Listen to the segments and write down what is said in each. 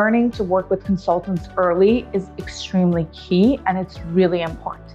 Learning to work with consultants early is extremely key, and it's really important.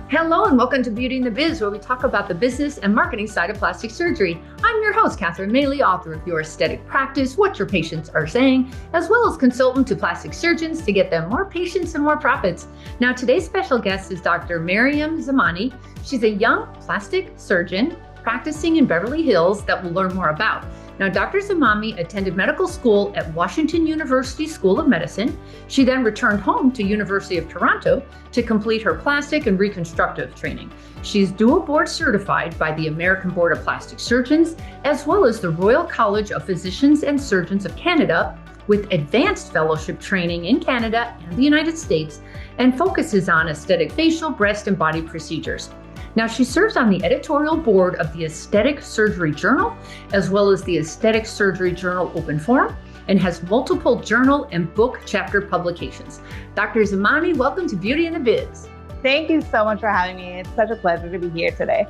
Hello and welcome to Beauty in the Biz, where we talk about the business and marketing side of plastic surgery. I'm your host, Maley, author of Your Aesthetic Practice, What Your Patients Are Saying, as well as consultant to plastic surgeons to get them more patients and more profits. Now, today's special guest is Dr. Maryam Zamani. She's a young plastic surgeon practicing in Beverly Hills that we'll learn more about. Now, Dr. Zamani attended medical school at Washington University School of Medicine. She then returned home to University of Toronto to complete her plastic and reconstructive training. She's dual board certified by the American Board of Plastic Surgeons, as well as the Royal College of Physicians and Surgeons of Canada, with advanced fellowship training in Canada and the United States, and focuses on aesthetic facial, breast, and body procedures. Now, she serves on the editorial board of the Aesthetic Surgery Journal, as well as the Aesthetic Surgery Journal Open Forum, and has multiple journal and book chapter publications. Dr. Zamani, welcome to Beauty in the Biz. Thank you so much for having me. It's such a pleasure to be here today.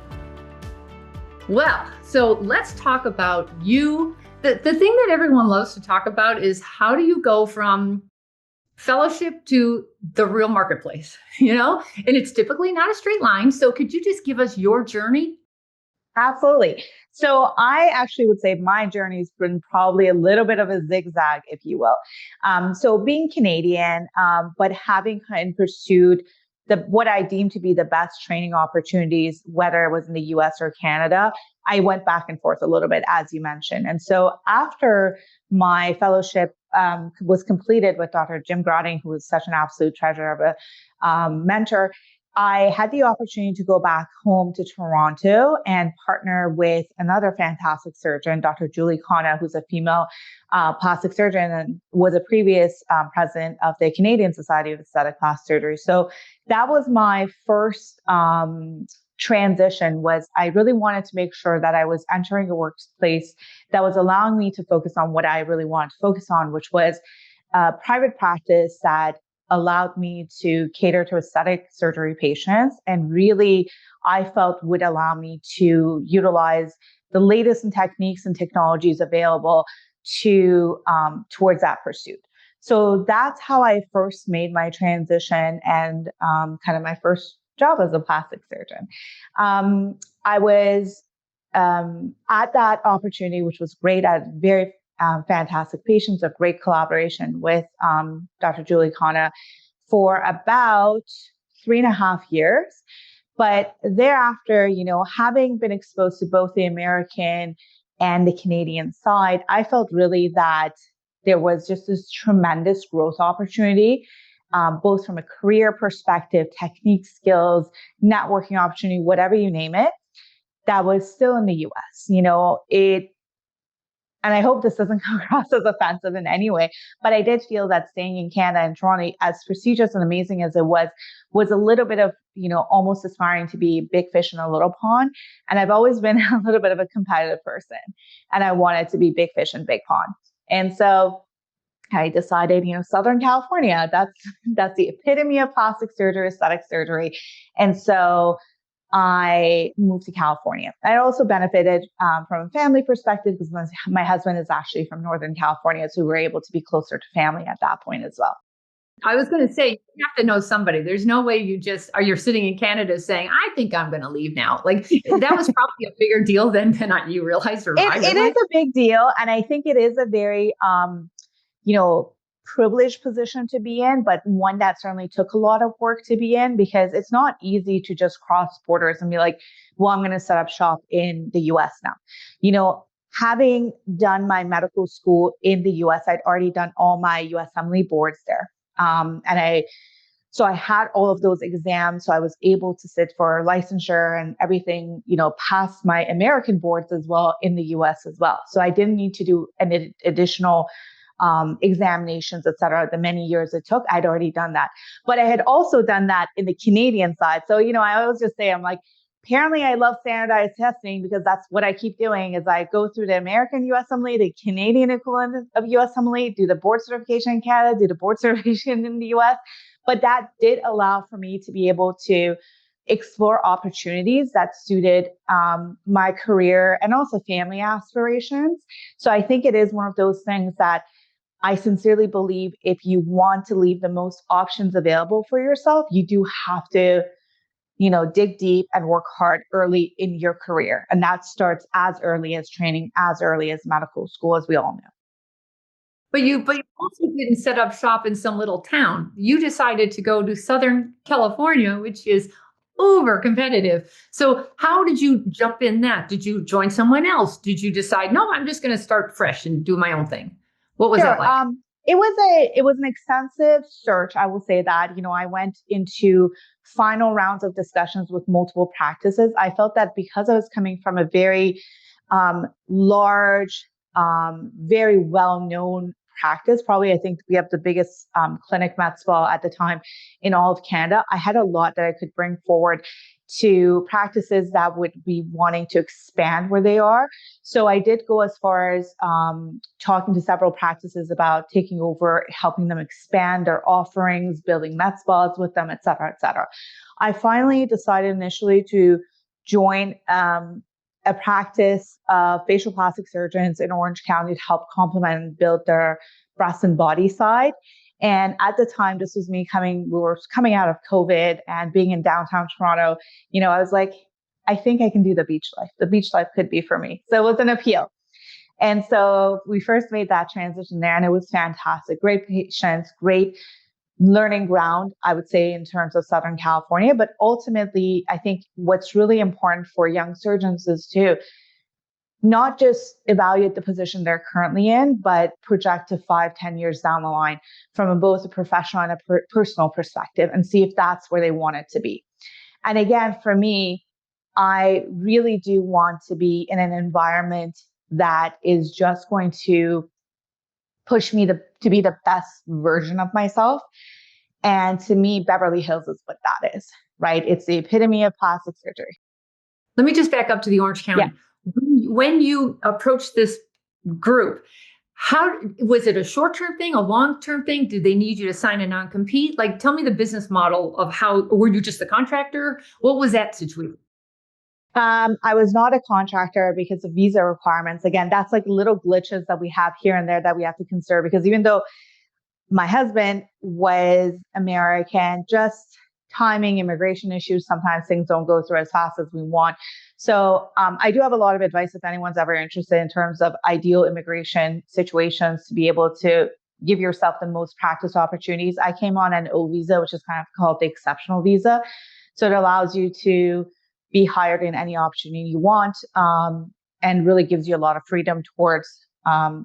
Well, so let's talk about you. The thing that everyone loves to talk about is how do you go from fellowship to the real marketplace, and it's typically not a straight line. So could you just give us your journey? Absolutely. So I actually would say my journey has been probably a little bit of a zigzag, if you will. So being Canadian, but having kind of pursued what I deem to be the best training opportunities, whether it was in the US or Canada, I went back and forth a little bit, as you mentioned. And so after my fellowship was completed with Dr. Jim Grotting, who was such an absolute treasure of a mentor, I had the opportunity to go back home to Toronto and partner with another fantastic surgeon, Dr. Julie Khanna, who's a female plastic surgeon and was a previous president of the Canadian Society of Aesthetic Plastic Surgery. So that was my first transition. Was I really wanted to make sure that I was entering a workplace that was allowing me to focus on what I really wanted to focus on, which was private practice that allowed me to cater to aesthetic surgery patients, and really I felt would allow me to utilize the latest in techniques and technologies available to towards that pursuit. So that's how I first made my transition and kind of my first job as a plastic surgeon. I was at that opportunity, which was great. I had very fantastic patients, a great collaboration with Dr. Julie Khanna for about 3.5 years. But thereafter, having been exposed to both the American and the Canadian side, I felt really that there was just this tremendous growth opportunity, both from a career perspective, technique, skills, networking opportunity, whatever you name it, that was still in the US. And I hope this doesn't come across as offensive in any way, but I did feel that staying in Canada and Toronto, as prestigious and amazing as it was a little bit of, almost aspiring to be big fish in a little pond. And I've always been a little bit of a competitive person, and I wanted to be big fish in big pond. And so I decided, Southern California, that's the epitome of plastic surgery, aesthetic surgery. And so I moved to California. I also benefited from a family perspective because my husband is actually from Northern California, so we were able to be closer to family at that point as well. I was going to say, you have to know somebody. There's no way you're sitting in Canada saying, I think I'm going to leave now. Like that was probably a bigger deal than you realized. It is a big deal. And I think it is a very, privileged position to be in, but one that certainly took a lot of work to be in, because it's not easy to just cross borders and be like, well, I'm going to set up shop in the US now. Having done my medical school in the US, I'd already done all my USMLE boards there. So I had all of those exams. So I was able to sit for licensure and everything, past my American boards as well in the US as well. So I didn't need to do an additional examinations, et cetera, the many years it took. I'd already done that, but I had also done that in the Canadian side. So, I always just say, I'm like, apparently I love standardized testing because that's what I keep doing is I go through the American USMLE, the Canadian equivalent of USMLE, do the board certification in Canada, do the board certification in the US. But that did allow for me to be able to explore opportunities that suited my career and also family aspirations. So I think it is one of those things that I sincerely believe if you want to leave the most options available for yourself, you do have to, dig deep and work hard early in your career. And that starts as early as training, as early as medical school, as we all know. But you also didn't set up shop in some little town. You decided to go to Southern California, which is uber competitive. So how did you jump in that? Did you join someone else? Did you decide, no, I'm just going to start fresh and do my own thing? What was that Sure. like? It was an extensive search. I will say that, I went into final rounds of discussions with multiple practices. I felt that because I was coming from a very large, very well-known practice, probably I think we have the biggest clinic med spa at the time in all of Canada. I had a lot that I could bring forward to practices that would be wanting to expand where they are. So I did go as far as talking to several practices about taking over, helping them expand their offerings, building med spas with them, et cetera, et cetera. I finally decided initially to join a practice of facial plastic surgeons in Orange County to help complement and build their breast and body side. And at the time, this was we were coming out of COVID and being in downtown Toronto, I was like, I think I can do the beach life. The beach life could be for me. So it was an appeal. And so we first made that transition there and it was fantastic. Great patients, great learning ground, I would say, in terms of Southern California. But ultimately, I think what's really important for young surgeons is to not just evaluate the position they're currently in, but project to 5-10 years down the line from both a professional and a personal perspective and see if that's where they want it to be. And again, for me, I really do want to be in an environment that is just going to push me to be the best version of myself. And to me, Beverly Hills is what that is, right? It's the epitome of plastic surgery. Let me just back up to the Orange County. Yeah. When you approached this group, how was it a short-term thing, a long-term thing? Did they need you to sign a non-compete? Like, tell me the business model of how, were you just the contractor? What was that situation? I was not a contractor because of visa requirements. Again, that's like little glitches that we have here and there that we have to consider because even though my husband was American, just timing, immigration issues, sometimes things don't go through as fast as we want. So I do have a lot of advice if anyone's ever interested in terms of ideal immigration situations to be able to give yourself the most practice opportunities. I came on an O visa, which is kind of called the exceptional visa. So it allows you to be hired in any opportunity you want and really gives you a lot of freedom towards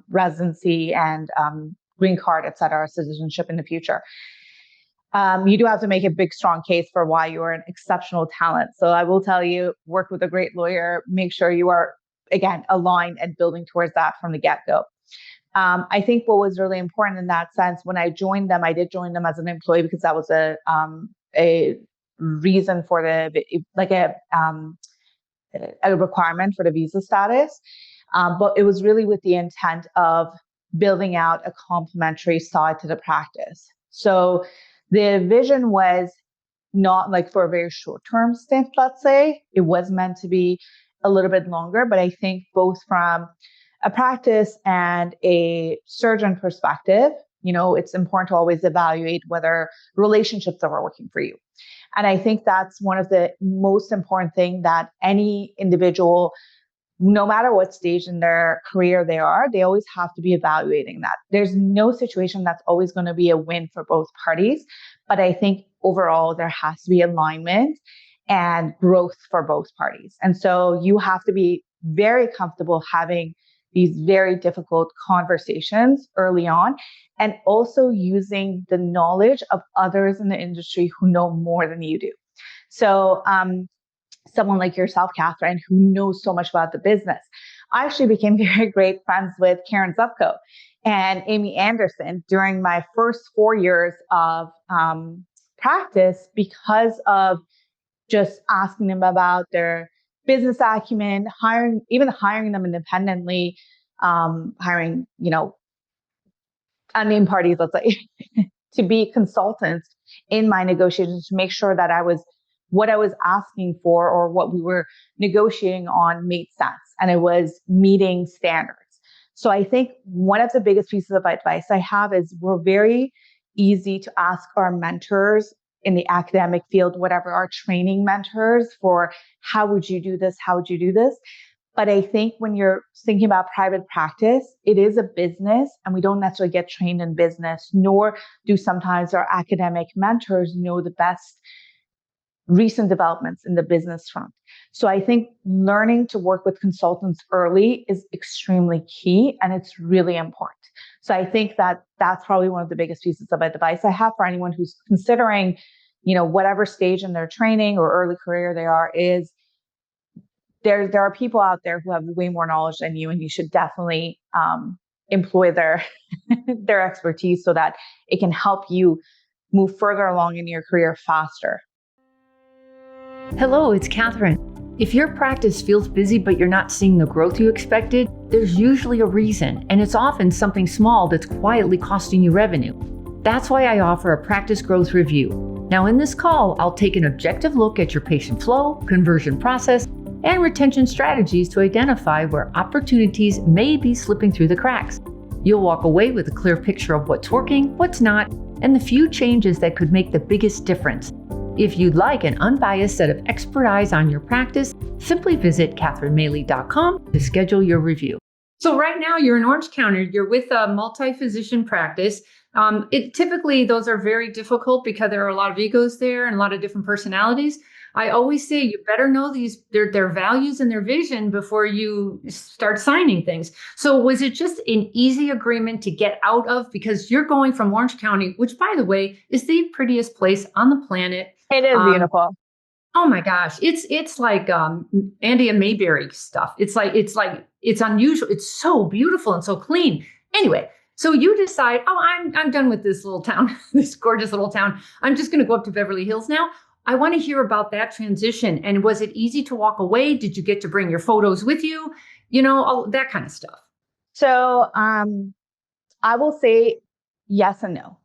residency and green card, et cetera, citizenship in the future. You do have to make a big, strong case for why you are an exceptional talent. So I will tell you, work with a great lawyer, make sure you are, again, aligned and building towards that from the get-go. I think what was really important in that sense, when I joined them, I did join them as an employee because that was a reason for a requirement for the visa status. But it was really with the intent of building out a complementary side to the practice. So the vision was not like for a very short-term stint, let's say. It was meant to be a little bit longer, but I think both from a practice and a surgeon perspective, it's important to always evaluate whether relationships are working for you. And I think that's one of the most important things that any individual, no matter what stage in their career they are, they always have to be evaluating that. There's no situation that's always going to be a win for both parties. But I think overall, there has to be alignment and growth for both parties. And so you have to be very comfortable having these very difficult conversations early on, and also using the knowledge of others in the industry who know more than you do. So someone like yourself, Catherine, who knows so much about the business. I actually became very great friends with Karen Zupko and Amy Anderson during my first 4 years of practice because of just asking them about their business acumen, hiring them independently, hiring, unnamed parties, let's say, to be consultants in my negotiations to make sure that I was what I was asking for or what we were negotiating on made sense. And it was meeting standards. So I think one of the biggest pieces of advice I have is we're very easy to ask our mentors in the academic field, whatever, our training mentors for how would you do this? How would you do this? But I think when you're thinking about private practice, it is a business and we don't necessarily get trained in business, nor do sometimes our academic mentors know the best recent developments in the business front. So I think learning to work with consultants early is extremely key and it's really important. So I think that that's probably one of the biggest pieces of advice I have for anyone who's considering, whatever stage in their training or early career they are, is there are people out there who have way more knowledge than you, and you should definitely employ their their expertise so that it can help you move further along in your career faster. Hello, it's Catherine. If your practice feels busy but you're not seeing the growth you expected, there's usually a reason, and it's often something small that's quietly costing you revenue. That's why I offer a practice growth review. Now in this call, I'll take an objective look at your patient flow, conversion process, and retention strategies to identify where opportunities may be slipping through the cracks. You'll walk away with a clear picture of what's working, what's not, and the few changes that could make the biggest difference. If you'd like an unbiased set of expert eyes on your practice, simply visit catherinemaley.com to schedule your review. So right now you're in Orange County, you're with a multi-physician practice. Typically those are very difficult because there are a lot of egos there and a lot of different personalities. I always say you better know their values and their vision before you start signing things. So was it just an easy agreement to get out of, because you're going from Orange County, which by the way is the prettiest place on the planet. It is beautiful. Oh my gosh, it's like Andy and Mayberry stuff. It's unusual. It's so beautiful and so clean. Anyway, so you decide, I'm done with this little town, this gorgeous little town. I'm just going to go up to Beverly Hills now. I want to hear about that transition. And was it easy to walk away? Did you get to bring your photos with you? All that kind of stuff. So I will say yes and no.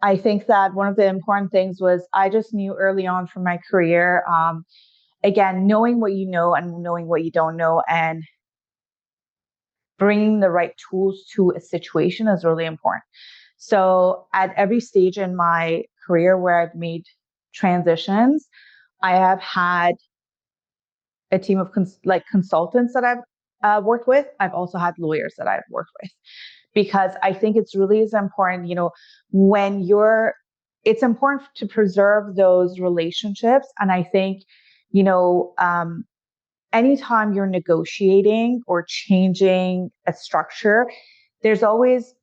I think that one of the important things was I just knew early on from my career, again, knowing what you know and knowing what you don't know and bringing the right tools to a situation is really important. So at every stage in my career where I've made transitions, I have had a team of consultants that I've worked with. I've also had lawyers that I've worked with, because I think it's really as important, it's important to preserve those relationships. And I think, anytime you're negotiating or changing a structure, there's always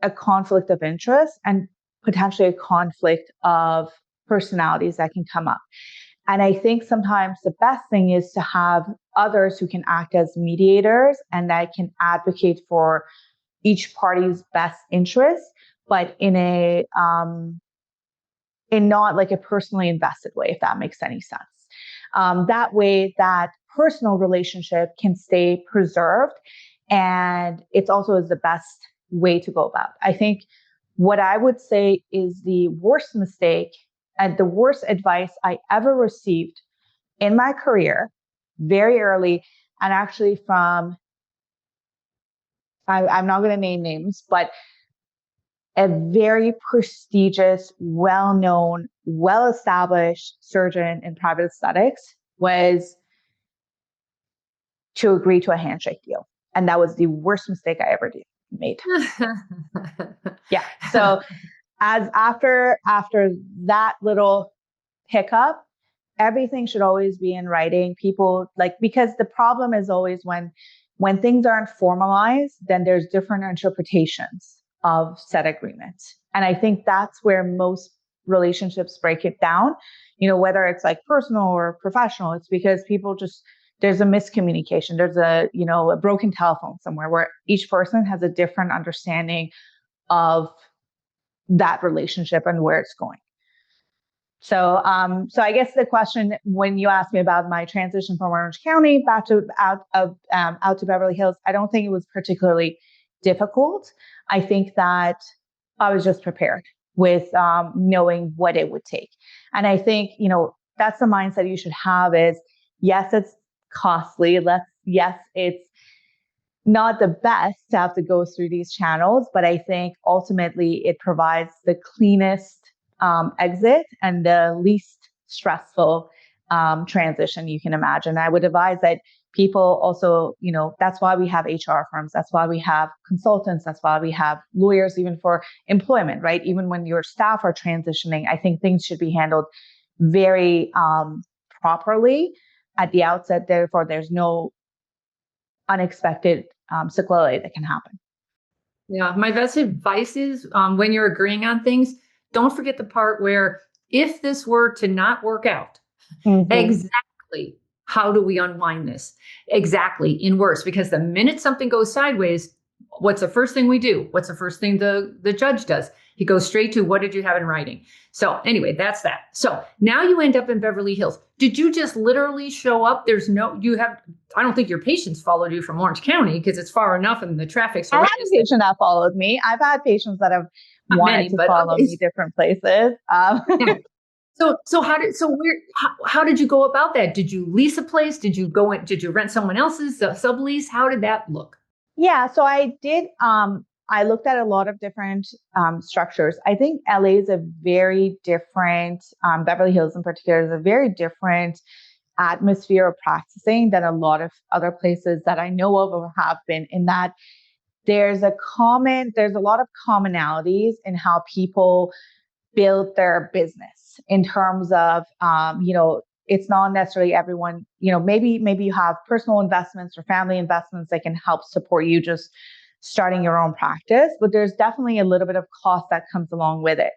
a conflict of interest and potentially a conflict of personalities that can come up. And I think sometimes the best thing is to have others who can act as mediators and that can advocate for each party's best interests, but in not like a personally invested way, if that makes any sense. That way, that personal relationship can stay preserved, and it's also is the best way to go about. I think what I would say is the worst mistake and the worst advice I ever received in my career, very early, and actually from, I'm not going to name names, but a very prestigious, well-known, well-established surgeon in private aesthetics, was to agree to a handshake deal. And that was the worst mistake I ever made. Yeah. So after that little hiccup, everything should always be in writing. People because the problem is always when things aren't formalized, then there's different interpretations of said agreements. And I think that's where most relationships break it down, whether it's like personal or professional. It's because people there's a miscommunication. There's a broken telephone somewhere where each person has a different understanding of that relationship and where it's going. So I guess the question, when you asked me about my transition from Orange County back to out to Beverly Hills, I don't think it was particularly difficult. I think that I was just prepared with knowing what it would take. And I think, that's the mindset you should have is, yes, it's costly. Yes, it's not the best to have to go through these channels, but I think ultimately it provides the cleanest exit and the least stressful transition you can imagine. I would advise that people also, that's why we have HR firms. That's why we have consultants. That's why we have lawyers, even for employment, right? Even when your staff are transitioning, I think things should be handled very properly at the outset. Therefore, there's no unexpected sequelae that can happen. Yeah, my best advice is when you're agreeing on things, don't forget the part where if this were to not work out, exactly how do we unwind this? Exactly in worse, because the minute something goes sideways, what's the first thing we do? What's the first thing the judge does? He goes straight to, what did you have in writing? So anyway, that's that. So now you end up in Beverly Hills. Did you just literally show up? I don't think your patients followed you from Orange County because it's far enough and the traffic's I had horrendous. a patient that followed me. I've had patients that have wanted to follow me different places. How did you go about that? Did you lease a place? Did you rent someone else's sublease? How did that look? Yeah, so I did. I looked at a lot of different structures. I think LA is a very different, Beverly Hills in particular is a very different atmosphere of practicing than a lot of other places that I know of or have been, in that there's a lot of commonalities in how people build their business in terms of, it's not necessarily everyone, maybe you have personal investments or family investments that can help support you just starting your own practice, but there's definitely a little bit of cost that comes along with it.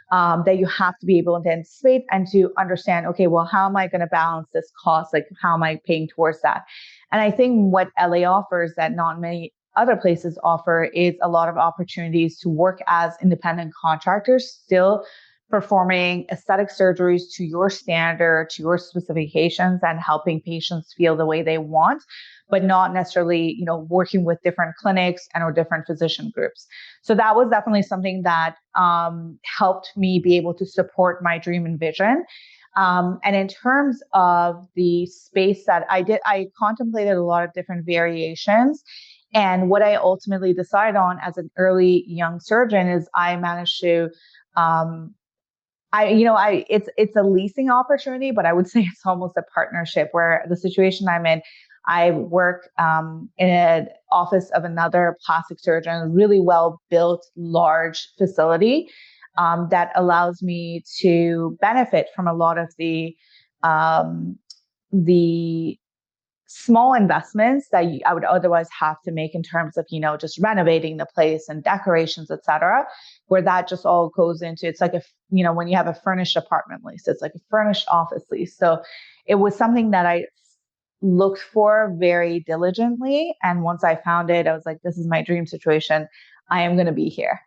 That you have to be able to anticipate and to understand, okay, well, how am I going to balance this cost? Like, how am I paying towards that? And I think what LA offers that not many other places offer is a lot of opportunities to work as independent contractors, still performing aesthetic surgeries to your standard, to your specifications, and helping patients feel the way they want, but not necessarily, working with different clinics and or different physician groups. So that was definitely something that helped me be able to support my dream and vision. And in terms of the space that I contemplated a lot of different variations. And what I ultimately decided on as an early young surgeon is I managed to, it's a leasing opportunity, but I would say it's almost a partnership, where the situation I'm in, I work in an office of another plastic surgeon, a really well-built, large facility that allows me to benefit from a lot of the small investments that I would otherwise have to make in terms of, just renovating the place and decorations, et cetera, where that just all goes into, it's like when you have a furnished apartment lease, it's like a furnished office lease. So it was something that I looked for very diligently. And once I found it, I was like, this is my dream situation. I am going to be here.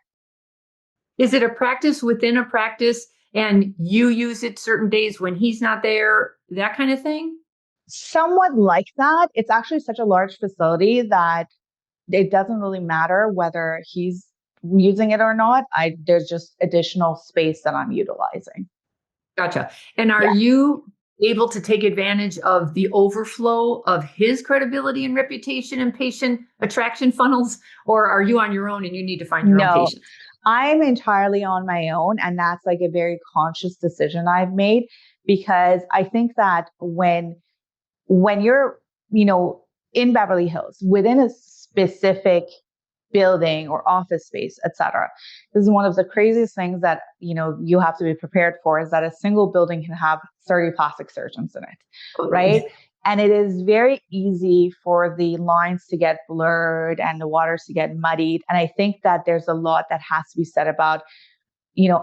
Is it a practice within a practice and you use it certain days when he's not there, that kind of thing? Somewhat like that. It's actually such a large facility that it doesn't really matter whether he's using it or not. There's just additional space that I'm utilizing. Gotcha. And are you able to take advantage of the overflow of his credibility and reputation and patient attraction funnels, or are you on your own and you need to find your own patients? I'm entirely on my own, and that's like a very conscious decision I've made, because I think that when you're, in Beverly Hills, within a specific building or office space, et cetera, this is one of the craziest things that, you have to be prepared for, is that a single building can have 30 plastic surgeons in it, right? And it is very easy for the lines to get blurred and the waters to get muddied. And I think that there's a lot that has to be said about,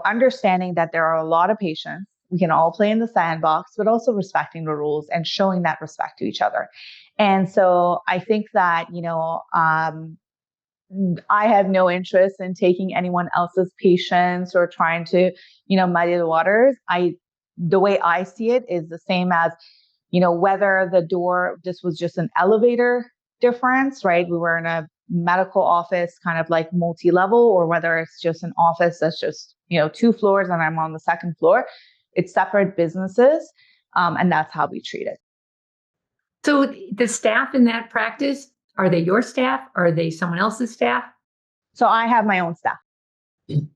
understanding that there are a lot of patients. We can all play in the sandbox, but also respecting the rules and showing that respect to each other. And so I think that, I have no interest in taking anyone else's patients or trying to, muddy the waters. The way I see it is the same as, whether this was just an elevator difference, right? We were in a medical office, kind of like multi-level, or whether it's just an office that's just, 2 floors and I'm on the second floor. It's separate businesses. And that's how we treat it. So the staff in that practice, are they your staff? Are they someone else's staff? So I have my own staff.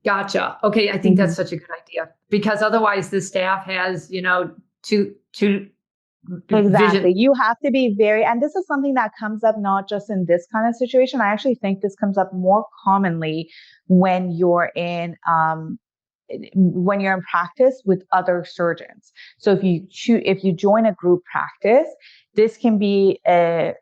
Gotcha. Okay. I think that's such a good idea, because otherwise the staff has, two Exactly. vision. You have to be and this is something that comes up not just in this kind of situation. I actually think this comes up more commonly when you're in practice with other surgeons. So if you join a group practice, this can be I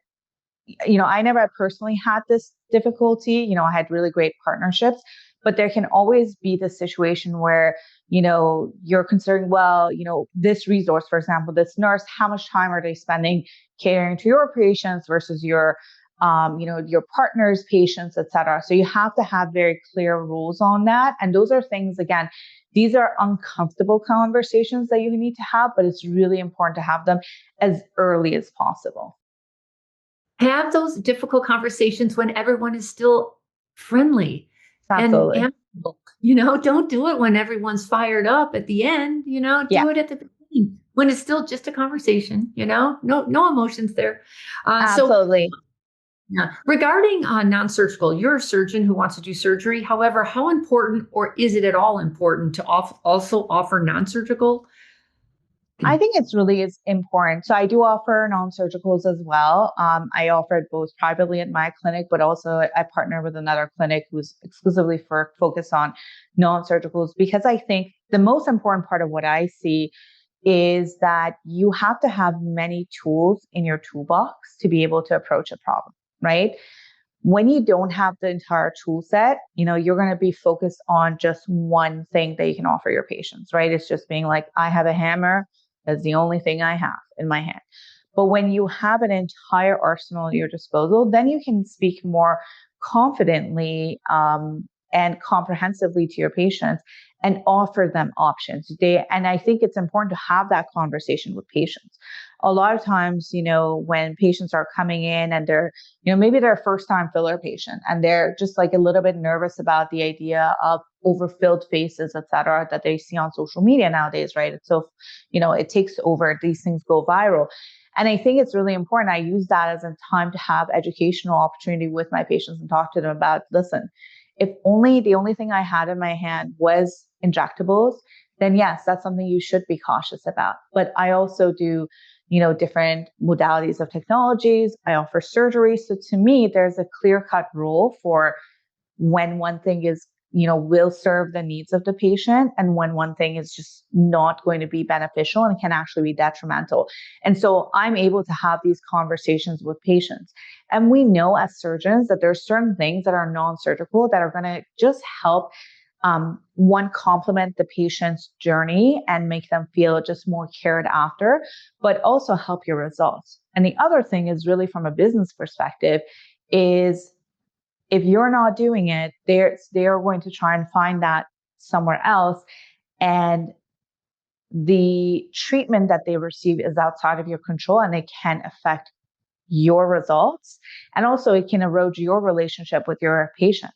never personally had this difficulty. I had really great partnerships, but there can always be the situation where, you're considering, well, this resource, for example, this nurse, how much time are they spending catering to your patients versus your partner's patients, et cetera. So you have to have very clear rules on that. And those are things, again, these are uncomfortable conversations that you need to have, but it's really important to have them as early as possible. Have those difficult conversations when everyone is still friendly. Absolutely. And amicable. Don't do it when everyone's fired up at the end, do it at the beginning when it's still just a conversation, no emotions there. Absolutely. Yeah. Regarding non-surgical, you're a surgeon who wants to do surgery. However, how important, or is it at all important, to also offer non-surgical? I think it's really is important. So I do offer non-surgicals as well. I offer it both privately at my clinic, but also I partner with another clinic who's exclusively focused on non-surgicals, because I think the most important part of what I see is that you have to have many tools in your toolbox to be able to approach a problem, right? When you don't have the entire tool set, you're going to be focused on just one thing that you can offer your patients, right? It's just being like, I have a hammer. That's the only thing I have in my hand. But when you have an entire arsenal at your disposal, then you can speak more confidently and comprehensively to your patients and offer them options. And I think it's important to have that conversation with patients. A lot of times, when patients are coming in and they're, maybe they're a first time filler patient and they're just like a little bit nervous about the idea of overfilled faces, et cetera, that they see on social media nowadays, right? It's so, it takes over, these things go viral. And I think it's really important. I use that as a time to have educational opportunity with my patients and talk to them about, listen, if the only thing I had in my hand was injectables, then yes, that's something you should be cautious about. But I also do, different modalities of technologies. I offer surgery. So to me, there's a clear-cut rule for when one thing is, will serve the needs of the patient and when one thing is just not going to be beneficial and can actually be detrimental. And so I'm able to have these conversations with patients. And we know as surgeons that there's certain things that are non-surgical that are going to just help one, complement the patient's journey and make them feel just more cared after, but also help your results. And the other thing is really from a business perspective is if you're not doing it, they're going to try and find that somewhere else. And the treatment that they receive is outside of your control and it can affect your results. And also it can erode your relationship with your patient.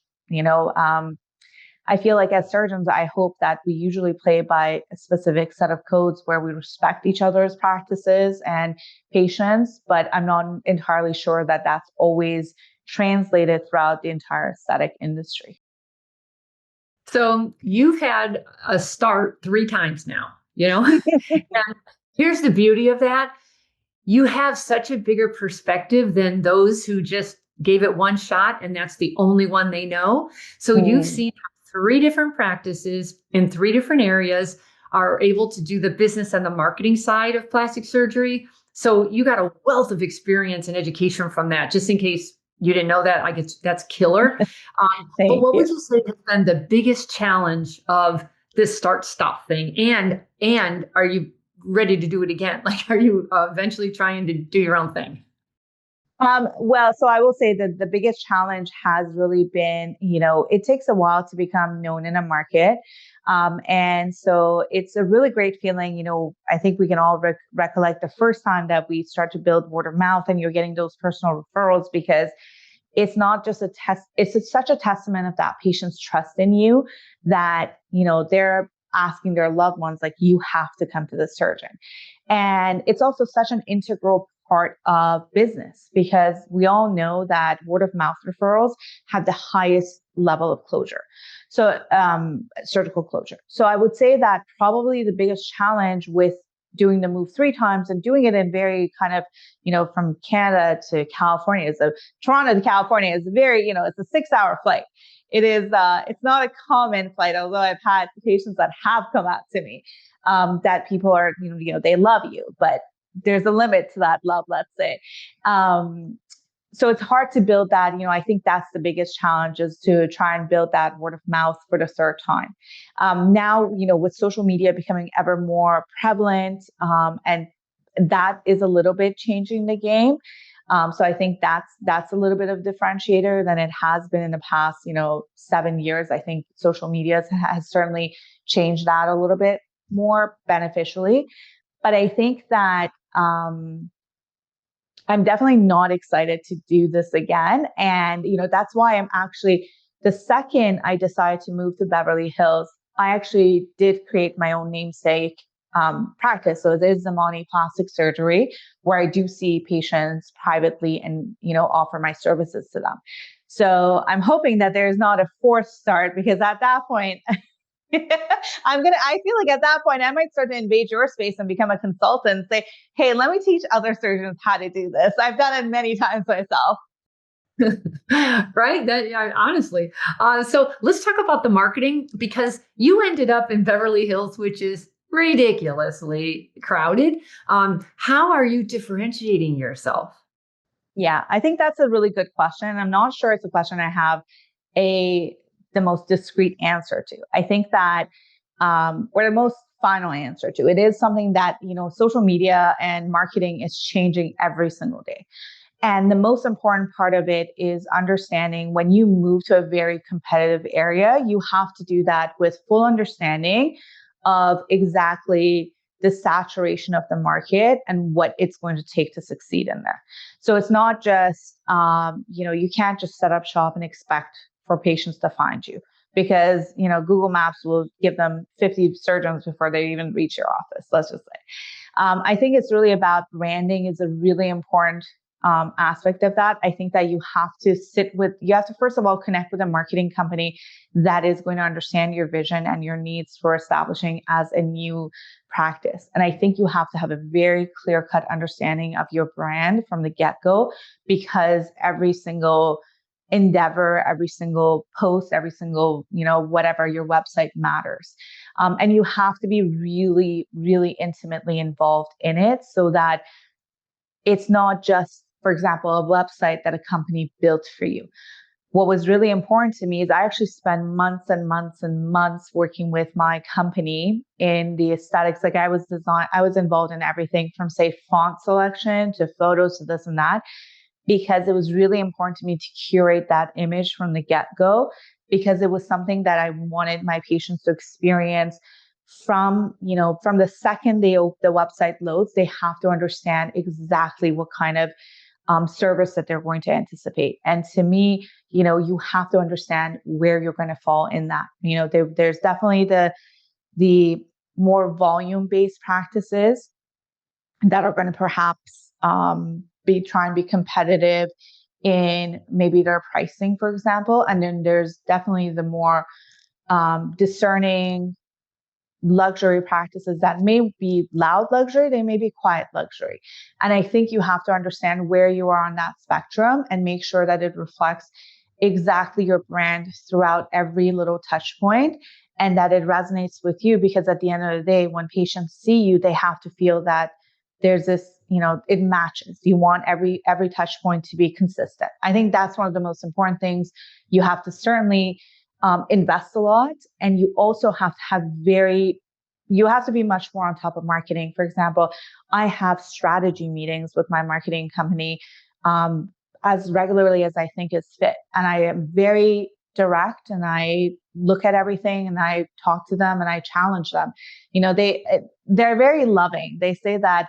I feel like as surgeons, I hope that we usually play by a specific set of codes where we respect each other's practices and patients, but I'm not entirely sure that that's always translated throughout the entire aesthetic industry. So you've had a start 3 times now, and here's the beauty of that. You have such a bigger perspective than those who just gave it one shot and that's the only one they know. So you've seen 3 different practices in 3 different areas are able to do the business and the marketing side of plastic surgery. So you got a wealth of experience and education from that. Just in case you didn't know that, I guess that's killer. But what would you say has been the biggest challenge of this start-stop thing? And are you ready to do it again? Like, are you eventually trying to do your own thing? Well, so I will say that the biggest challenge has really been, it takes a while to become known in a market. And so it's a really great feeling. I think we can all recollect the first time that we start to build word of mouth and you're getting those personal referrals, because it's not just such a testament of that patient's trust in you that, they're asking their loved ones, like, you have to come to the surgeon. And it's also such an integral part of business because we all know that word of mouth referrals have the highest level of closure. So, surgical closure. So I would say that probably the biggest challenge with doing the move 3 times and doing it in very kind of, from Canada to California Toronto to California is very, it's a 6-hour flight. It is, it's not a common flight, although I've had patients that have come out to me, that people are, they love you, but there's a limit to that love, let's say. So it's hard to build that. I think that's the biggest challenge, is to try and build that word of mouth for the 3rd time. Now, with social media becoming ever more prevalent, and that is a little bit changing the game. So I think that's a little bit of differentiator than it has been in the past, 7 years. I think social media has certainly changed that a little bit more beneficially. But I think that, I'm definitely not excited to do this again. And, that's why I'm actually, the second I decided to move to Beverly Hills, I actually did create my own namesake practice. So it is Zamani Plastic Surgery, where I do see patients privately and, offer my services to them. So I'm hoping that there's not a forced start, because at that point, I feel like at that point, I might start to invade your space and become a consultant and say, hey, let me teach other surgeons how to do this. I've done it many times myself. Right. Honestly. So let's talk about the marketing, because you ended up in Beverly Hills, which is ridiculously crowded. How are you differentiating yourself? Yeah, I think that's a really good question. I'm not sure it's a question I have the most discrete answer to. I think that, or the most final answer to. It is something that, social media and marketing is changing every single day. And the most important part of it is understanding, when you move to a very competitive area, you have to do that with full understanding of exactly the saturation of the market and what it's going to take to succeed in there. So it's not just, you can't just set up shop and expect for patients to find you, because, Google Maps will give them 50 surgeons before they even reach your office, let's just say. I think it's really about branding is a really important aspect of that. I think that you have to first of all connect with a marketing company that is going to understand your vision and your needs for establishing as a new practice. And I think you have to have a very clear-cut understanding of your brand from the get-go, because every single endeavor, every single post, every single, whatever, your website matters. And you have to be really, really intimately involved in it, so that it's not just, for example, a website that a company built for you. What was really important to me is I actually spent months and months and months working with my company in the aesthetics. Like I was involved in everything from, say, font selection to photos to this and that, because it was really important to me to curate that image from the get-go, because it was something that I wanted my patients to experience from the second the website loads. They have to understand exactly what kind of service that they're going to anticipate. And to me, you have to understand where you're going to fall in that. There's definitely the more volume-based practices that are going to perhaps try and be competitive in maybe their pricing, for example. And then there's definitely the more discerning luxury practices that may be loud luxury, they may be quiet luxury. And I think you have to understand where you are on that spectrum and make sure that it reflects exactly your brand throughout every little touch point, and that it resonates with you, because at the end of the day, when patients see you, they have to feel that there's this, it matches. You want every touch point to be consistent. I think that's one of the most important things. You have to certainly invest a lot, and you also have to you have to be much more on top of marketing. For example, I have strategy meetings with my marketing company as regularly as I think is fit. And I am very direct, and I look at everything and I talk to them and I challenge them. They're very loving. They say that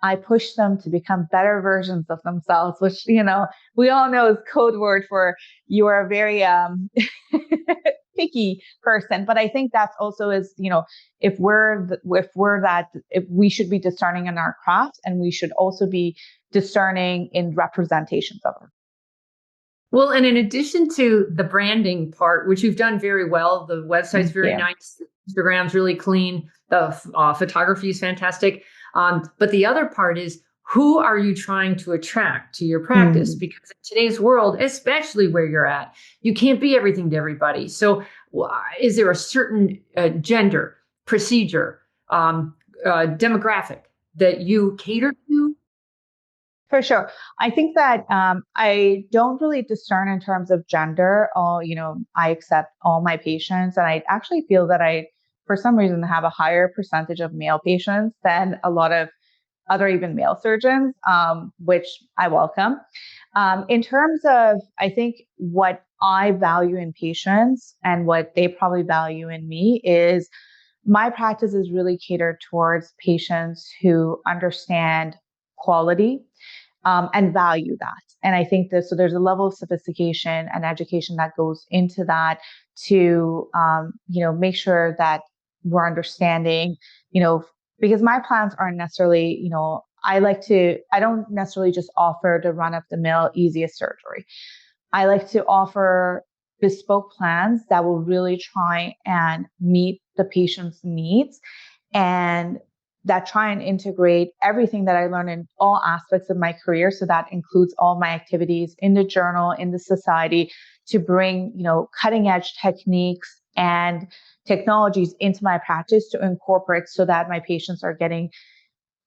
I push them to become better versions of themselves, which, we all know is code word for you are very picky person, but I think that's also is, if if we should be discerning in our craft, and we should also be discerning in representations of it. Well, and in addition to the branding part, which you've done very well, the website's very nice, Instagram's really clean, the photography is fantastic. But the other part is, who are you trying to attract to your practice? Because in today's world, especially where you're at, you can't be everything to everybody. So is there a certain gender, procedure, demographic that you cater to? For sure. I think that I don't really discern in terms of gender. I accept all my patients, and I actually feel that for some reason, have a higher percentage of male patients than a lot of other even male surgeons, which I welcome. In terms of, I think what I value in patients and what they probably value in me is my practice is really catered towards patients who understand quality and value that. And I think so there's a level of sophistication and education that goes into that to, make sure that we're understanding, because my plans aren't necessarily, I don't necessarily just offer the run of the mill easiest surgery. I like to offer bespoke plans that will really try and meet the patient's needs, and that try and integrate everything that I learned in all aspects of my career. So that includes all my activities in the journal, in the society, to bring, cutting edge techniques and technologies into my practice to incorporate so that my patients are getting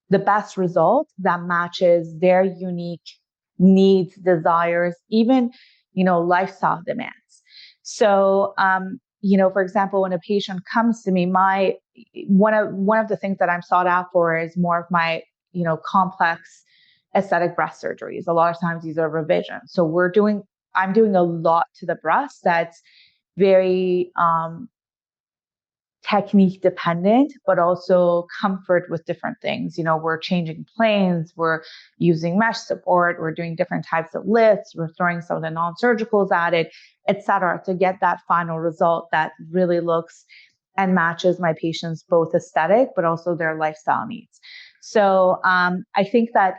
the best result that matches their unique needs, desires, even, lifestyle demands. So, for example, when a patient comes to me, one of the things that I'm sought out for is more of my, complex aesthetic breast surgeries. A lot of times these are revisions. So I'm doing a lot to the breast that's very technique dependent, but also comfort with different things. We're changing planes, we're using mesh support, we're doing different types of lifts, we're throwing some of the non-surgicals at it, etc., to get that final result that really looks and matches my patients' both aesthetic, but also their lifestyle needs. So I think that,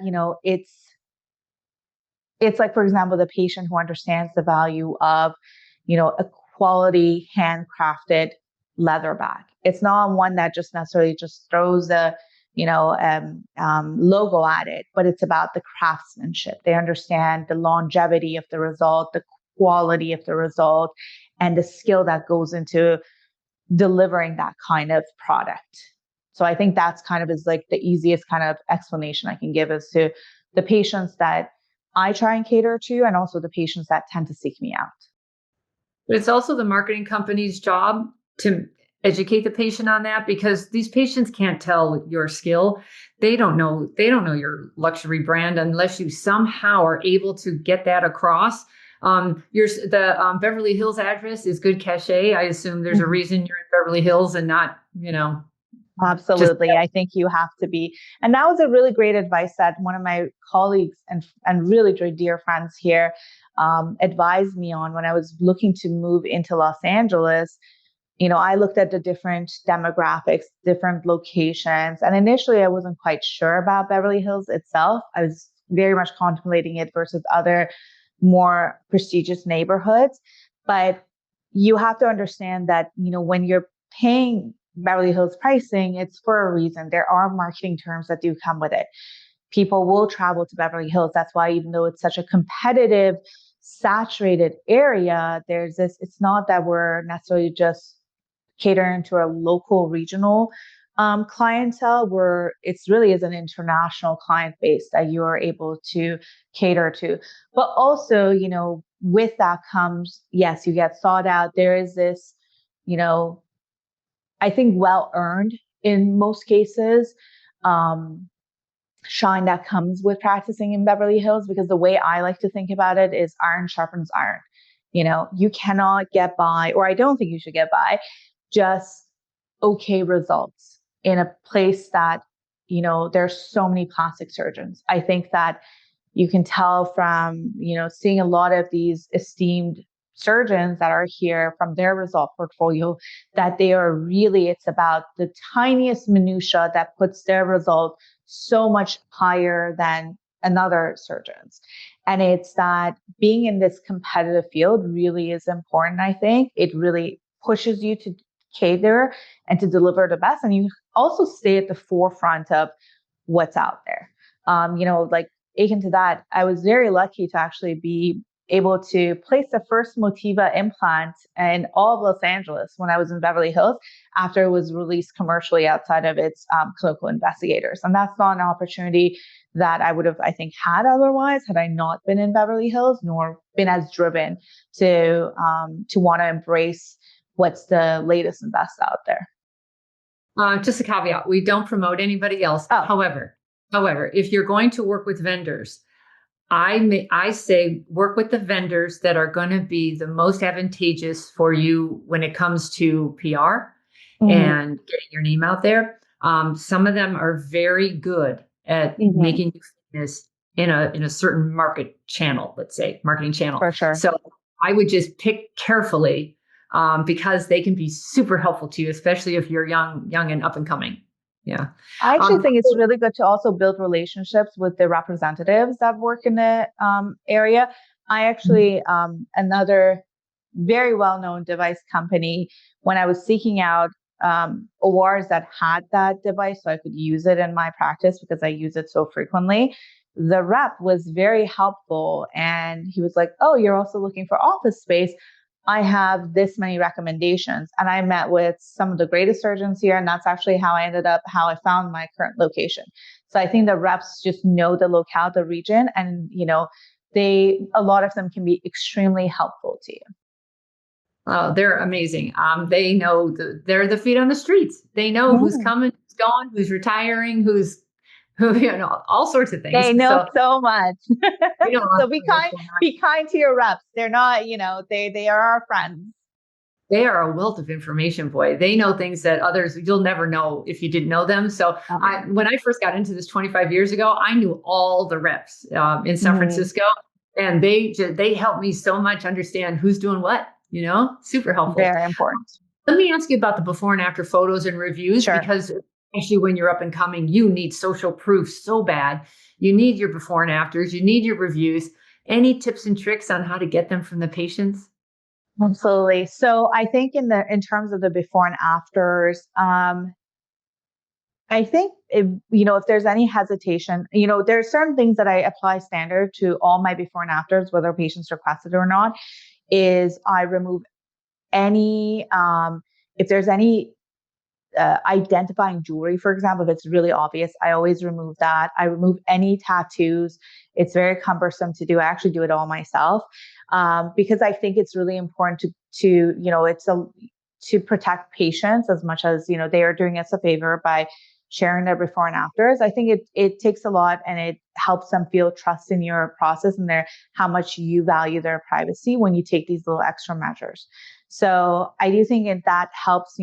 it's like, for example, the patient who understands the value of, a quality handcrafted leather bag. It's not one that just necessarily just throws a, logo at it, but it's about the craftsmanship. They understand the longevity of the result, the quality of the result, and the skill that goes into delivering that kind of product. So I think that's kind of is like the easiest kind of explanation I can give as to the patients that I try and cater to, and also the patients that tend to seek me out. But it's also the marketing company's job to educate the patient on that, because these patients can't tell your skill. They don't know your luxury brand unless you somehow are able to get that across. The Beverly Hills address is good cachet. I assume there's a reason you're in Beverly Hills and not, Absolutely. I think you have to be. And that was a really great advice that one of my colleagues and really dear friends here advised me on when I was looking to move into Los Angeles. I looked at the different demographics, different locations, and initially I wasn't quite sure about Beverly Hills itself. I was very much contemplating it versus other more prestigious neighborhoods. But you have to understand that, when you're paying Beverly Hills pricing, it's for a reason. There are marketing terms that do come with it. People will travel to Beverly Hills. That's why, even though it's such a competitive, saturated area, it's not that we're necessarily just catering to a local, regional clientele, where it's really is an international client base that you are able to cater to. But also, with that comes, yes, you get sought out. There is this, I think well-earned in most cases, shine that comes with practicing in Beverly Hills, because the way I like to think about it is iron sharpens iron. You cannot get by, or I don't think you should get by, just okay results in a place that, there's so many plastic surgeons. I think that you can tell from, seeing a lot of these esteemed surgeons that are here from their result portfolio that they are really, it's about the tiniest minutia that puts their result so much higher than another surgeon's. And it's that being in this competitive field really is important. I think it really pushes you to cater and to deliver the best. And you also stay at the forefront of what's out there. Like akin to that, I was very lucky to actually be able to place the first Motiva implant in all of Los Angeles when I was in Beverly Hills after it was released commercially outside of its clinical investigators. And that's not an opportunity that I would have, I think, had otherwise had I not been in Beverly Hills, nor been as driven to want to embrace what's the latest and best out there. Just a caveat: we don't promote anybody else. Oh. However, if you're going to work with vendors, I say work with the vendors that are going to be the most advantageous for you when it comes to PR and getting your name out there. Some of them are very good at making you famous in a certain market channel, let's say marketing channel. For sure. So I would just pick carefully because they can be super helpful to you, especially if you're young and up and coming. Yeah. I actually think it's really good to also build relationships with the representatives that work in the area. I actually, another very well-known device company, when I was seeking out ORs that had that device so I could use it in my practice because I use it so frequently, the rep was very helpful. And he was like, oh, you're also looking for office space. I have this many recommendations. And I met with some of the greatest surgeons here. And that's actually how I found my current location. So I think the reps just know the locale, the region, and, a lot of them can be extremely helpful to you. Oh, they're amazing. They know they're the feet on the streets. They know who's coming, who's going, who's retiring, who, all sorts of things. They know so much. So be kind to your reps. They're not, they are our friends. They are a wealth of information, boy. They know things that others, you'll never know if you didn't know them. So when I first got into this 25 years ago, I knew all the reps in San Francisco, and they helped me so much understand who's doing what, super helpful. Very important. Let me ask you about the before and after photos and reviews, because especially when you're up and coming, you need social proof so bad. You need your before and afters, you need your reviews. Any tips and tricks on how to get them from the patients? Absolutely. So I think in terms of the before and afters, I think if there's any hesitation, there are certain things that I apply standard to all my before and afters, whether patients request it or not, is I remove any, if there's any identifying jewelry, for example, if it's really obvious, I always remove that. I remove any tattoos. It's very cumbersome to do. I actually do it all myself because I think it's really important to protect patients as much as, they are doing us a favor by sharing their before and afters. I think it takes a lot, and it helps them feel trust in your process and how much you value their privacy when you take these little extra measures. So I do think that helps,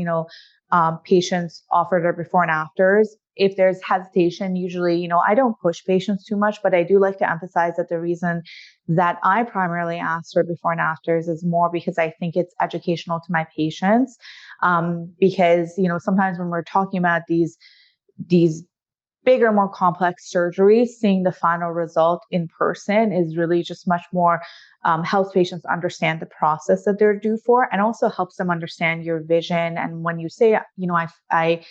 patients offer their before and afters. If there's hesitation, usually, I don't push patients too much, but I do like to emphasize that the reason that I primarily ask for before and afters is more because I think it's educational to my patients. Because, sometimes when we're talking about these bigger, more complex surgeries, seeing the final result in person is really just much more helps patients understand the process that they're due for, and also helps them understand your vision. And when you say, I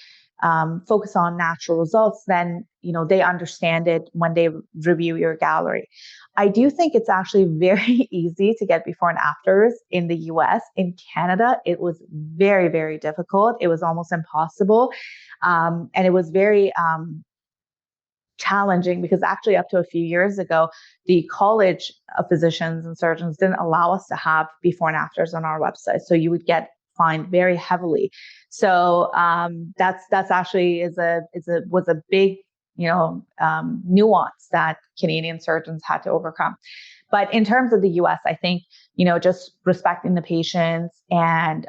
focus on natural results, then, they understand it when they review your gallery. I do think it's actually very easy to get before and afters in the US. In Canada, it was very, very difficult. It was almost impossible. And it was very challenging because actually up to a few years ago, the College of Physicians and Surgeons didn't allow us to have before and afters on our website. So you would get fined very heavily. So that's actually was a big nuance that Canadian surgeons had to overcome. But in terms of the US, I think, just respecting the patients and,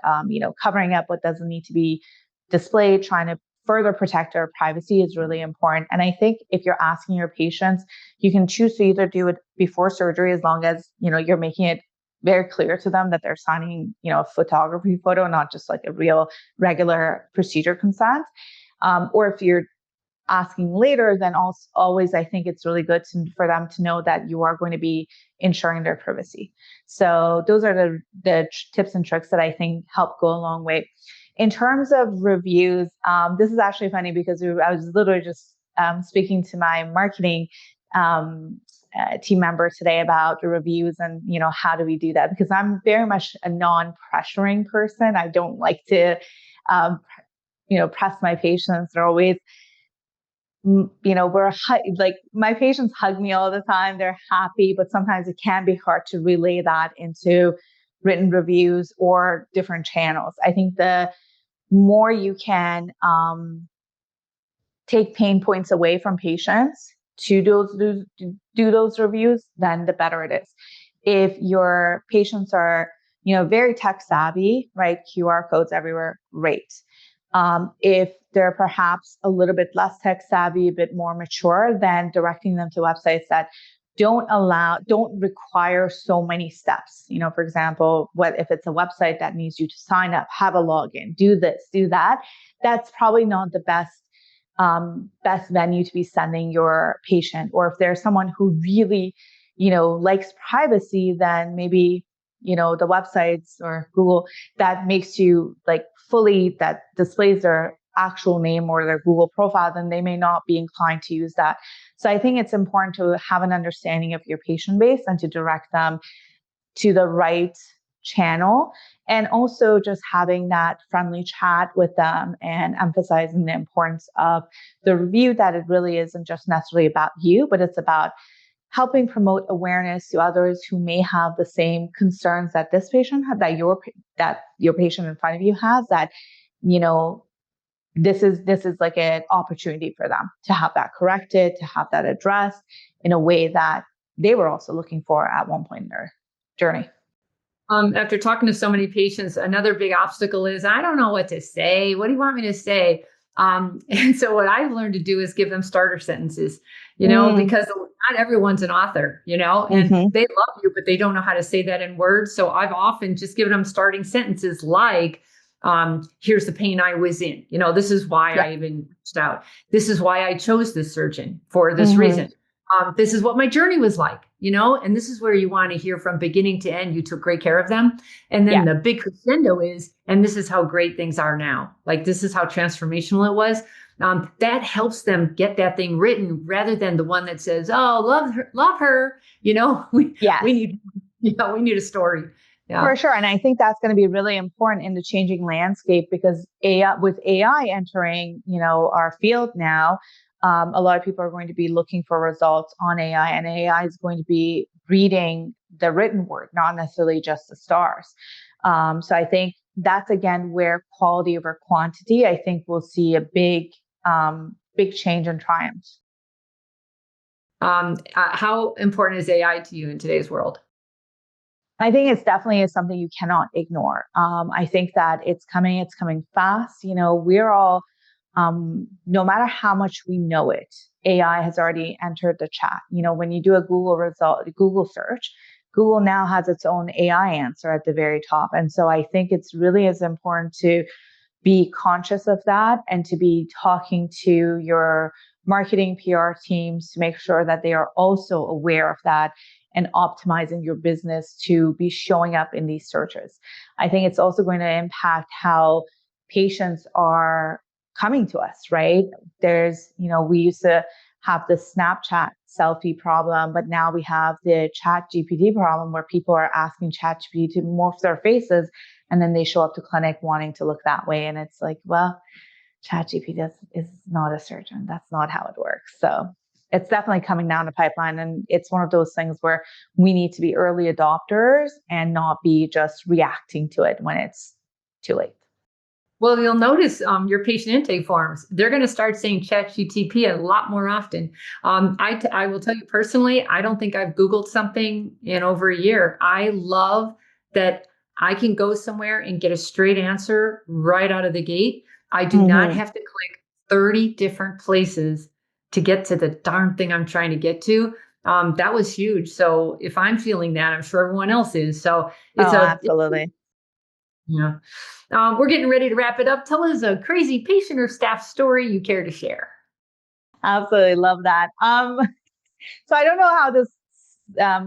covering up what doesn't need to be displayed, trying to further protect their privacy is really important. And I think if you're asking your patients, you can choose to either do it before surgery as long as, you're making it very clear to them that they're signing, a photography photo, not just like a real regular procedure consent. Or if you're asking later, then also always, I think it's really good for them to know that you are going to be ensuring their privacy. So those are the tips and tricks that I think help go a long way. In terms of reviews, this is actually funny because I was literally just speaking to my marketing team member today about the reviews and, how do we do that? Because I'm very much a non-pressuring person. I don't like to, press my patients. They're always, like my patients hug me all the time. They're happy, but sometimes it can be hard to relay that into written reviews or different channels. I think the more you can take pain points away from patients to do those reviews, then the better it is. If your patients are, very tech savvy, right? QR codes everywhere, great. If they're perhaps a little bit less tech savvy, a bit more mature, then directing them to websites that don't require so many steps. For example, if it's a website that needs you to sign up, have a login, do this, do that, that's probably not the best venue to be sending your patient. Or if there's someone who really, likes privacy, then maybe, the websites or Google that makes you that displays their actual name or their Google profile, then they may not be inclined to use that. So I think it's important to have an understanding of your patient base and to direct them to the right channel, and also just having that friendly chat with them and emphasizing the importance of the review, that it really isn't just necessarily about you, but it's about helping promote awareness to others who may have the same concerns that this patient had, that your patient in front of you has, that, this is like an opportunity for them to have that corrected, to have that addressed in a way that they were also looking for at one point in their journey. After talking to so many patients, another big obstacle is, I don't know what to say. What do you want me to say? And so what I've learned to do is give them starter sentences, because not everyone's an author, and they love you, but they don't know how to say that in words. So I've often just given them starting sentences like, here's the pain I was in. This is why I even reached out. This is why I chose this surgeon for this reason. This is what my journey was like, and this is where you want to hear from beginning to end. You took great care of them. And then the big crescendo is, and this is how great things are now. Like, this is how transformational it was. That helps them get that thing written rather than the one that says, oh, love her. We need a story. Yeah. For sure. And I think that's going to be really important in the changing landscape, because with AI entering, our field now, a lot of people are going to be looking for results on AI, and AI is going to be reading the written word, not necessarily just the stars. So I think that's, again, where quality over quantity, I think we'll see a big change and triumph. How important is AI to you in today's world? I think it's definitely something you cannot ignore. I think that it's coming fast. We're all, no matter how much we know it, AI has already entered the chat. When you do a Google search, Google now has its own AI answer at the very top. And so I think it's really as important to be conscious of that and to be talking to your marketing PR teams to make sure that they are also aware of that and optimizing your business to be showing up in these searches. I think it's also going to impact how patients are coming to us, right? There's, we used to have the Snapchat selfie problem, but now we have the Chat GPT problem where people are asking Chat GPT to morph their faces, and then they show up to clinic wanting to look that way. And it's like, well, Chat GPT is not a surgeon. That's not how it works. So it's definitely coming down the pipeline. And it's one of those things where we need to be early adopters and not be just reacting to it when it's too late. Well, you'll notice your patient intake forms, they're going to start saying ChatGPT a lot more often. I will tell you personally, I don't think I've Googled something in over a year. I love that I can go somewhere and get a straight answer right out of the gate. I do not have to click 30 different places to get to the darn thing I'm trying to get to. That was huge. So if I'm feeling that, I'm sure everyone else is. So it's Oh, a, absolutely. yeah. We're getting ready to wrap it up. Tell us a crazy patient or staff story you care to share. Absolutely love that. So I don't know how this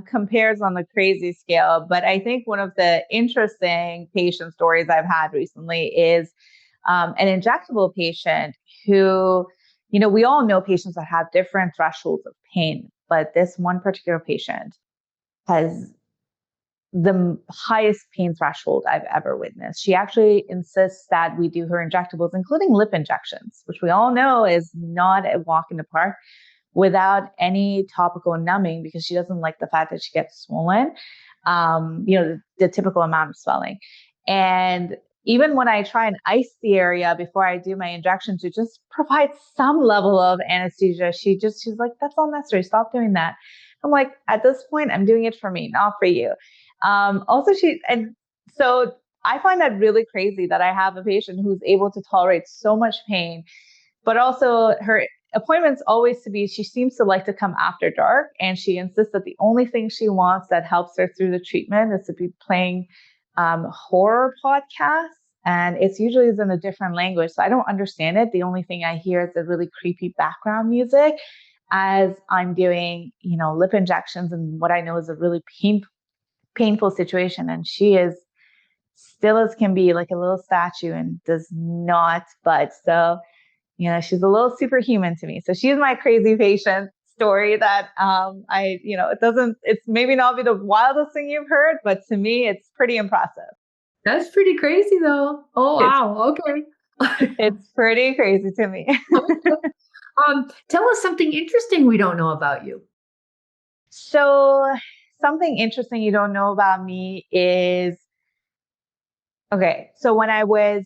compares on the crazy scale, but I think one of the interesting patient stories I've had recently is an injectable patient who, we all know patients that have different thresholds of pain, but this one particular patient has the highest pain threshold I've ever witnessed. She actually insists that we do her injectables, including lip injections, which we all know is not a walk in the park, without any topical numbing because she doesn't like the fact that she gets swollen, the typical amount of swelling. And even when I try and ice the area before I do my injection to just provide some level of anesthesia, she's like, that's unnecessary. Stop doing that. I'm like, at this point, I'm doing it for me, not for you. So I find that really crazy that I have a patient who's able to tolerate so much pain, but also her appointments always to be, she seems to like to come after dark, and she insists that the only thing she wants that helps her through the treatment is to be playing horror podcasts. And it's usually in a different language. So I don't understand it. The only thing I hear is the really creepy background music as I'm doing, lip injections and what I know is a really painful situation. And she is still as can be, like a little statue, and does not budge. So she's a little superhuman to me. So she's my crazy patient story that it's maybe not be the wildest thing you've heard, but to me, it's pretty impressive. That's pretty crazy though. Oh, It's, wow. Okay. it's pretty crazy to me. Tell us something interesting we don't know about you. So something interesting you don't know about me is, okay, so when I was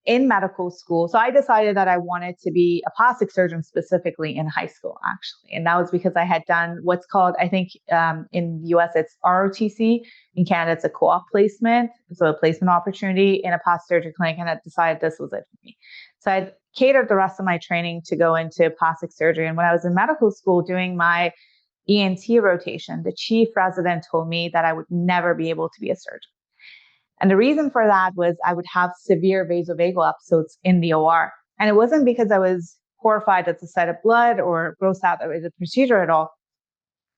in medical school, so I decided that I wanted to be a plastic surgeon specifically in high school, actually. And that was because I had done what's called, I think in the US, it's ROTC. In Canada, it's a co-op placement. So a placement opportunity in a plastic surgery clinic, and I decided this was it for me. So I catered the rest of my training to go into plastic surgery. And when I was in medical school doing my ENT rotation, the chief resident told me that I would never be able to be a surgeon. And the reason for that was I would have severe vasovagal episodes in the OR. And it wasn't because I was horrified at the sight of blood or grossed out at the procedure at all.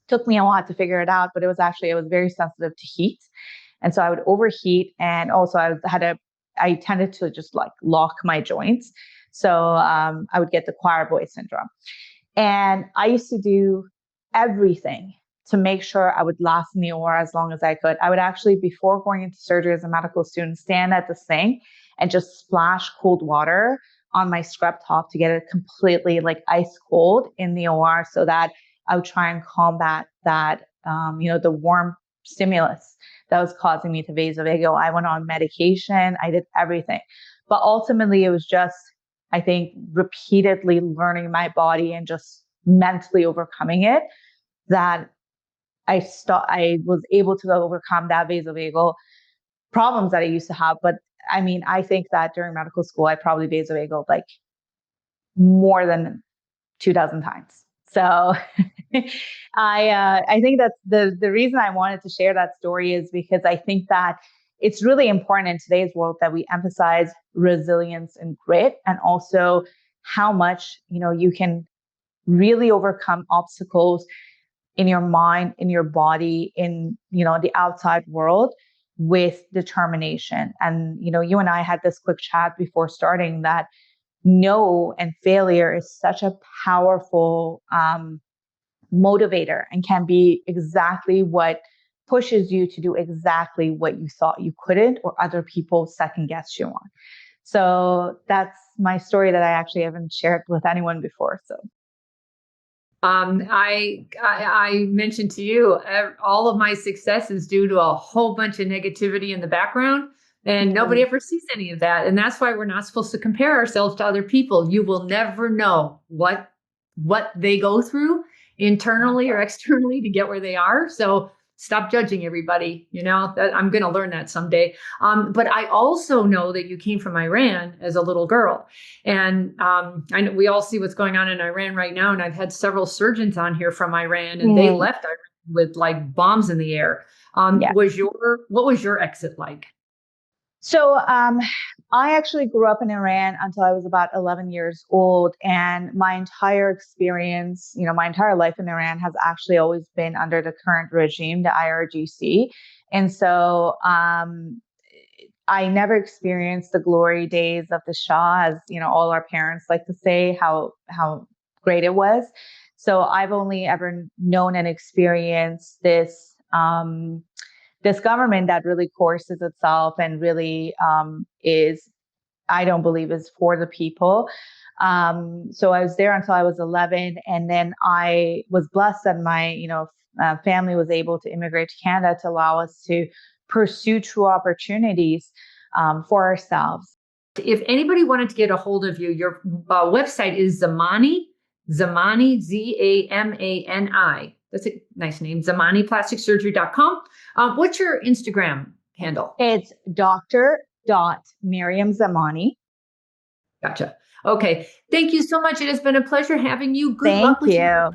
It took me a while to figure it out, but it was very sensitive to heat. And so I would overheat. And also I tended to just like lock my joints. So I would get the choir boy syndrome. And I used to do everything to make sure I would last in the OR as long as I could. I would actually, before going into surgery as a medical student, stand at the sink and just splash cold water on my scrub top to get it completely like ice cold in the OR, so that I would try and combat that, the warm stimulus that was causing me to vasovagal. I went on medication. I did everything. But ultimately, it was just, I think, repeatedly learning my body and just mentally overcoming it that I was able to overcome that vasovagal problems that I used to have. But I mean, I think that during medical school, I probably vasovagaled like more than 2,000 times. So I think that's the reason I wanted to share that story is because I think that it's really important in today's world that we emphasize resilience and grit, and also how much, you can really overcome obstacles in your mind, in your body, in, the outside world with determination. And, you and I had this quick chat before starting that no and failure is such a powerful motivator and can be exactly what pushes you to do exactly what you thought you couldn't or other people second guessed you on. So that's my story that I actually haven't shared with anyone before. So I mentioned to you, all of my success is due to a whole bunch of negativity in the background, and nobody ever sees any of that. And that's why we're not supposed to compare ourselves to other people. You will never know what they go through internally or externally to get where they are. So stop judging everybody. That I'm going to learn that someday. But I also know that you came from Iran as a little girl. And I know we all see what's going on in Iran right now. And I've had several surgeons on here from Iran, and they left Iran with like bombs in the air. What was your exit like? So I actually grew up in Iran until I was about 11 years old. And my entire experience, my entire life in Iran has actually always been under the current regime, the IRGC. And so I never experienced the glory days of the Shah, as all our parents like to say how great it was. So I've only ever known and experienced this government that really courses itself and really I don't believe is for the people. So I was there until I was 11, and then I was blessed that my family was able to immigrate to Canada to allow us to pursue true opportunities for ourselves. If anybody wanted to get a hold of you, your website is Zamani, Zamani. That's a nice name, ZamaniPlasticSurgery.com. What's your Instagram handle? It's Dr.Maryam Zamani. Gotcha. Okay. Thank you so much. It has been a pleasure having you. Good Thank luck with you.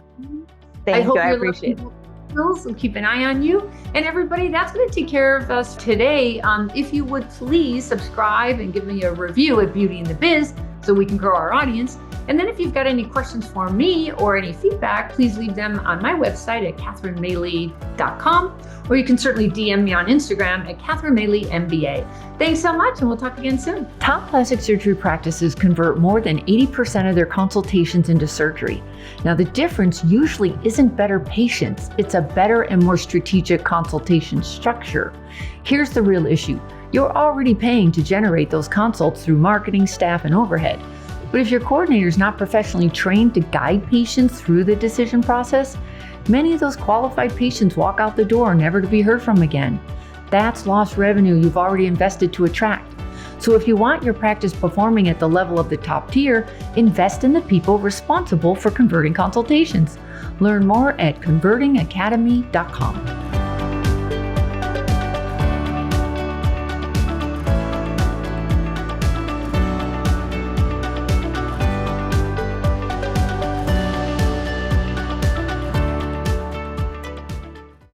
Thank you. I appreciate it. We'll keep an eye on you. And everybody, that's going to take care of us today. If you would please subscribe and give me a review at Beauty and the Biz so we can grow our audience. And then if you've got any questions for me or any feedback, please leave them on my website at CatherineMaley.com, or you can certainly DM me on Instagram at CatherineMaleyMBA. Thanks so much, and we'll talk again soon. Top plastic surgery practices convert more than 80% of their consultations into surgery. Now, the difference usually isn't better patients, it's a better and more strategic consultation structure. Here's the real issue. You're already paying to generate those consults through marketing, staff, and overhead. But if your coordinator is not professionally trained to guide patients through the decision process, many of those qualified patients walk out the door never to be heard from again. That's lost revenue you've already invested to attract. So if you want your practice performing at the level of the top tier, invest in the people responsible for converting consultations. Learn more at convertingacademy.com.